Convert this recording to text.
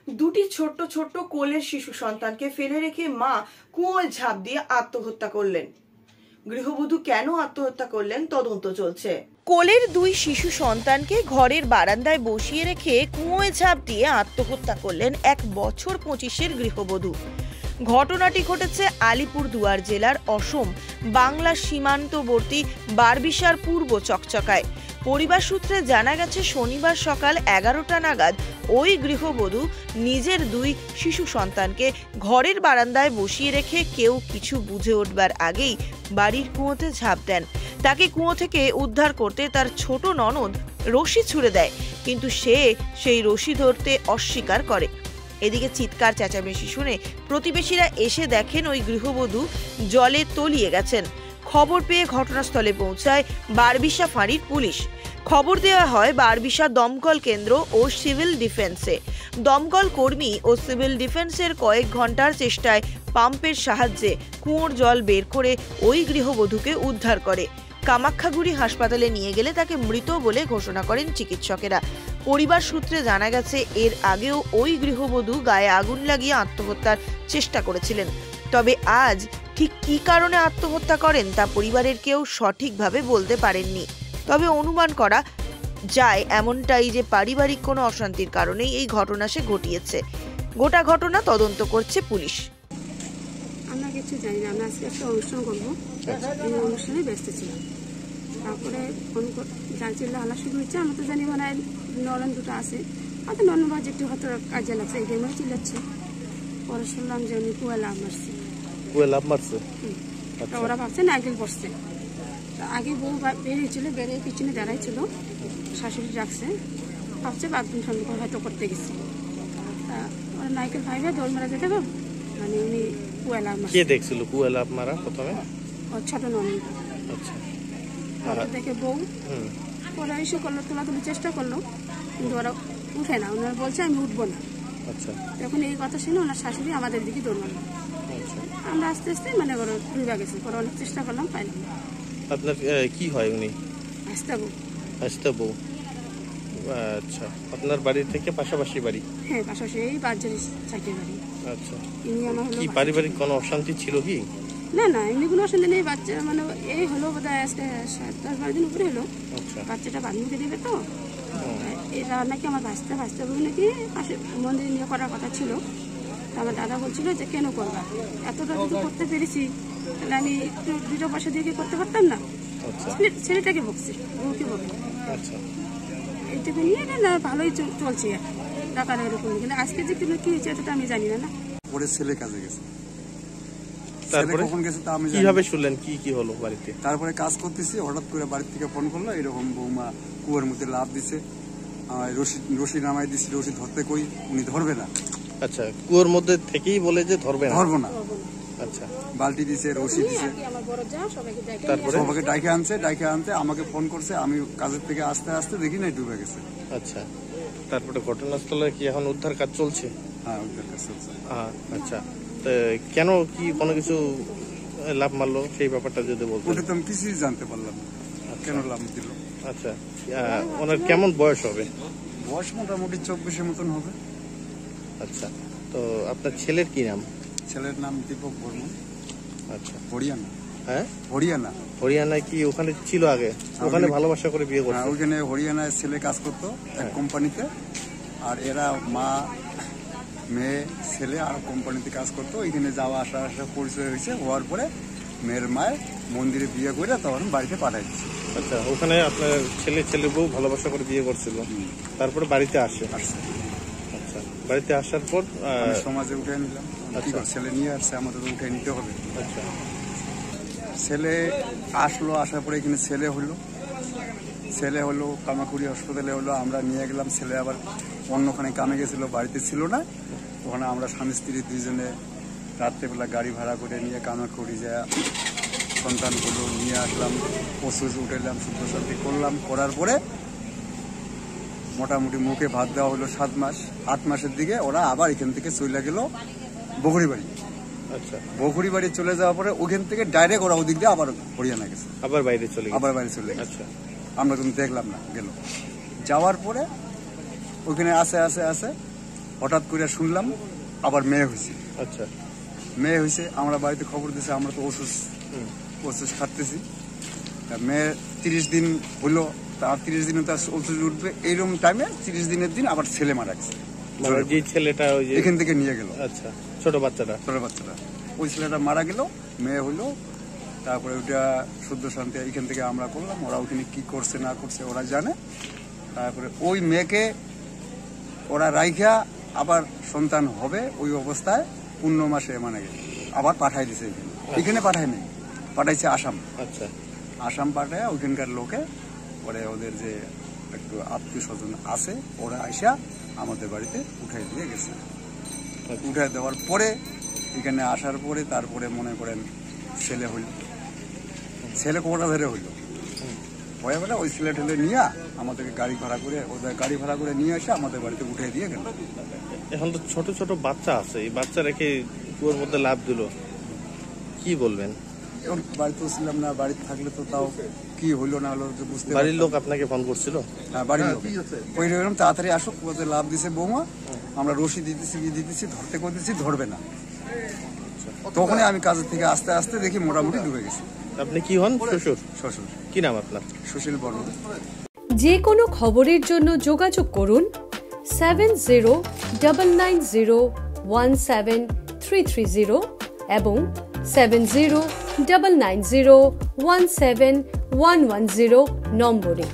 দুটি ছোট্ট ছোট্ট কোলের শিশু সন্তানকে ফেলে রেখে মা কুয়োয় ঝাঁপ দিয়ে আত্মহত্যা করলেন। গৃহবধূ কেন আত্মহত্যা করলেন তদন্ত চলছে। কোলের দুই শিশু সন্তানকে ঘরের বারান্দায় বসিয়ে রেখে কুয়োয় ঝাঁপ দিয়ে আত্মহত্যা করলেন 1 বছর 25-এর গৃহবধূ। ঘটনাটি ঘটেছে আলিপুরদুয়ার জেলার অসম বাংলা সীমান্তবর্তী বারবিশার পূর্ব চকচকায়। পরিবার সূত্রে জানা গেছে শনিবার সকাল 11টা নাগাদ ওই গৃহবধূ নিজের 2 শিশু সন্তানকে ঘরের বারান্দায় বসিয়ে রেখে কেউ কিছু বুঝে উঠবার আগেই বাড়ির কুয়োতে ঝাঁপ দেন। তাকে কুয়ো থেকে উদ্ধার করতে তার ছোট ননদ রশি ছুঁড়ে দেয়, কিন্তু সে সেই রশি ধরতে অস্বীকার করে। এদিকে চিৎকার চেঁচামেচি শুনে প্রতিবেশীরা এসে দেখেন ওই গৃহবধূ জলে তলিয়ে গেছেন। খবর পেয়ে ঘটনাস্থলে পৌঁছায় বারবিশা ফাঁড়ির পুলিশ। খবর দেওয়া হয় বারবিশা দমকল কেন্দ্র ও সিভিল ডিফেন্সে। দমকল কর্মী ও সিভিল ডিফেন্সের কয়েক ঘন্টার চেষ্টায় পাম্পের সাহায্যে কুয়োর জল বের করে ওই গৃহবধূকে উদ্ধার করে। কামাখ্যাগুড়ি হাসপাতালে নিয়ে গেলে তাকে মৃত বলে ঘোষণা করেন চিকিৎসকেরা। পরিবার সূত্রে জানা গেছে এর আগেও ওই গৃহবধূ গায়ে আগুন লাগিয়ে আত্মহত্যার চেষ্টা করেছিলেন। তবে আজ ঠিক কী কারণে আত্মহত্যা করেন তা পরিবারের কেউ সঠিকভাবে বলতে পারেননি। তবে অনুমান করা যায় এমনটাই যে পারিবারিক কোনো অশান্তির কারণেই এই ঘটনা সে ঘটিয়েছে। গোটা ঘটনা তদন্ত করছে পুলিশ। আমরা কিছু জানি না, আমরা আজকে একটা অনুষ্ঠান করবো, এই অনুষ্ঠানে ব্যস্ত ছিলাম। তারপরে ফোন জানছিল হালা শুরু হয়েছে, আমরা তো জানি মানে নরন দুটো আছে, হয়তো নরন বাজ একটু হয়তো কাজে লাগছে, এই গেমে চিল্লাচ্ছে। পরে শুনলাম যে উনি কুয়া লাভ মারছে। কুয়া লাভ মারছে? ওরা ভাবছে নারকেল পড়ছে। আগে বউ বেরিয়েছিল, বেরিয়ে পিছনে দাঁড়াইছিল, শাশুড়ি ডাকছে, ভাবছে বাথরুম সম্পর্ক হয়তো করতে গেছে। তা ওরা নারকেল ভাইবে দৌড় মারা যেতে গো, মানে উনি কুয়া লাভ মারছে। কে দেখছিল কুয়া লাভ মারা প্রথমে? ওর ছোট ননদ। আচ্ছা। দেখে বউ ওরা এসে করলো, তোলাতুলির চেষ্টা করলো, কিন্তু ওরা উঠে না। ওনারা বলছে আমি উঠবো না। আচ্ছা। তখন এই কথা শুনে ওনার শাশুড়ি আমাদের দিকে দৌড় মারলো। আমরা আস্তে আস্তে মানে ওরা ডুবে গেছে, ওরা অনেক চেষ্টা করলাম, পাইলাম না। আপনার কি হয় উনি? আস্তা বউ। আস্তা বউ। আচ্ছা। আপনার বাড়ি থেকে পাশাপাশি বাড়ি? হ্যাঁ, পাশাপাশি এই বাজারে চাকরি বাড়ি। আচ্ছা। ইনি আমার হলো কি পারিবারিক কোনো অশান্তি ছিল কি? না না, এমনি কোনো অশান্তি নেই। বাচ্চা মানে এই হলো বোধহয় আজকে 7-10-12 দিন উপরে হলো। বাচ্চাটা বাড়ি মুখে দেবে তো, এটা নাকি আমার ভাসতে বউ নাকি পাশে মন্দির নিয়ে করার কথা ছিল। আমার দাদা বলছিল যে কেন করবা, এতটা যদি করতে পেরেছি তাহলে আমি একটু 2 পয়সা দিয়ে করতে পারতাম না। ছেলেটাকে বকছে, বউকে বকছে। এইটুকু নিয়ে না ভালোই চলছে টাকার এরকম, কিন্তু আজকে যে কি হয়েছে এটা আমি জানি না। ওরে ছেলে কাজে গেছে, তারপরে কখন গেছে তা আমি কিভাবে শুনলেন? কি হলো বাড়িতে? তারপরে কাজ করতেছি, হঠাৎ করে বাড়ি থেকে ফোন করলো এরকম বৌমা কুয়ার মধ্যে লাভ দিছে, রশি নামাই দিছি, রশি ধরতে কই উনি ধরবে না। আচ্ছা, কুয়ার মধ্যে থেকেই বলে যে ধরবো না। আচ্ছা। বালতি দিছে, রশি দিছে, তারপরে সবাইকে ডাইকে আনতে আমাকে ফোন করছে। আমি কাজের থেকে আস্তে আস্তে দেখি না ডুবে গেছে। আচ্ছা। তারপরে ঘটনাস্থলে কি এখন উদ্ধার কাজ চলছে? হ্যাঁ, উদ্ধার কাজ চলছে। আচ্ছা। কেন কি কোনো কিছু লাভ মারলো সেই ব্যাপারটা যদি বলতেন? ওটা তো আমি কিছুই জানতে পারলাম না, কেন লাভ দিল। আচ্ছা। ওনার কেমন বয়স হবে? বয়স মোটামুটি 24-এর মতন হবে। আচ্ছা। তো আপনার ছেলের কি নাম? ছেলের নাম দীপক বর্মন। আচ্ছা। হরিয়ানা। হ্যাঁ, হরিয়ানায় কি ওখানে ছিল আগে? ওখানে ভালোবাসা করে বিয়ে করছে? ওইখানে হরিয়ানায় ছেলে কাজ করতো এক কোম্পানিতে, আর এরা মা মেয়ে ছেলে আর কোম্পানিতে কাজ করতো। ওইখানে যাওয়া আসা পরিচয় হয়েছে, হওয়ার পরে মেয়ের মায়ের মন্দিরে বিয়ে করে তখন বাড়িতে পাঠাই দিচ্ছে। আচ্ছা। ওখানে আপনার ছেলে বউ ভালোবাসা করে বিয়ে করছিল, তারপরে বাড়িতে আসছে। আচ্ছা। বাড়িতে আসার পর সমাজে উঠে নিলাম। ছেলে নিয়ে আসছে, আমাদের উঠে নিতে হবে। আচ্ছা। ছেলে আসলো, আসার পরে এখানে ছেলে হলো কামাকুড়ি হাসপাতালে হলো, আমরা নিয়ে গেলাম। ছেলে আবার অন্যখানে কামে গেছিল, বাড়িতে ছিল না। ওখানে আমরা স্বামী স্ত্রী 2জনে রাত্রেবেলা গাড়ি ভাড়া করে নিয়ে কামাকুড়ি যায় সন্তানগুলো নিয়ে আসলাম, ওষুধ উঠেলাম, শুদ্ধ শান্তি করলাম। করার পরে মোটামুটি মুখে ভাত দেওয়া হলো 7 মাস। 8 মাসের দিকে ওরা আবার এখান থেকে চলে গেল বগুড়ি বাড়ি। আচ্ছা। বগুড়ি বাড়ি চলে যাওয়ার পরে ওখান থেকে ডাইরেক্ট ওরা ওদিক দিয়ে আবার হরিয়ানা গেছে, আবার বাইরে চলে গেছে। আচ্ছা। আমরা কিন্তু দেখলাম না, গেল। যাওয়ার পরে ওখানে আসে হঠাৎ করে শুনলাম আবার মেয়ে হয়েছে। আচ্ছা, মেয়ে হয়েছে, আমরা বাড়িতে খবর দিয়েছি, আমরা তো ওষুধ খাটতেছি। মেয়ে 30 দিন হলো, তার 30 দিনে তার ওষুধ উঠবে, এইরকম টাইমে 30 দিনের দিন আবার ছেলে মারা গেছে। মানে যে ছেলেটা ওই যে এখান থেকে নিয়ে গেল, আচ্ছা ছোট বাচ্চাটা, ওই ছেলেটা মারা গেল, মেয়ে হলো। তারপরে ওইটা শুদ্ধ শান্তি এখান থেকে আমরা করলাম, ওরা ওখানে কি করছে না করছে ওরা জানে। তারপরে ওই মেয়েকে ওরা রাইখা আবার সন্তান হবে ওই অবস্থায় 15 মাসে মানে আবার পাঠাই দিছে। এখানে পাঠায় নেই, পাঠাইছে আসাম। আচ্ছা, আসাম পাঠায় ওইখানকার লোকে, পরে ওদের যে একটু আত্মীয় স্বজন আছে ওরা আইসা আমাদের বাড়িতে উঠাই দিয়ে গেছে। উঠাই দেওয়ার পরে এখানে আসার পরে তারপরে মনে করেন ছেলে হইল, ছেলে কোটা ধরে হইল, হয়ে গেলে ওই ছেলে ঠেলে নিয়ে আমাদেরকে গাড়ি ভাড়া করে, ওদের গাড়ি ভাড়া করে নিয়ে এসে আমাদের বাড়িতে উঠিয়ে দিয়ে গেল। এখন তো ছোট ছোট বাচ্চা আছে, এই বাচ্চা রেখে কুয়োর মধ্যে লাভ দিল, কি বলবেন? এখন বাড়িতেও ছিলাম না, বাড়িতে থাকলে তো তাও কি হইলো না হলো বুঝতে। বাড়ির লোক আপনাকে ফোন করছিল? হ্যাঁ, বাড়ির লোক ওই রকম তাড়াতাড়ি আসুক, ওদের লাভ দিছে বৌমা, আমরা রশি দিতেছি ধরতে করতেছি, ধরবে না। তখনই আমি কাজের থেকে আস্তে আস্তে দেখি মোটামুটি ডুবে গেছি। আপনি কি হন? শ্বশুর? শ্বশুর। কি নাম আপনার? সুশীল বর্মন। যে কোনো খবরের জন্য যোগাযোগ করুন 7099017330 এবং 7099017110 নম্বরে।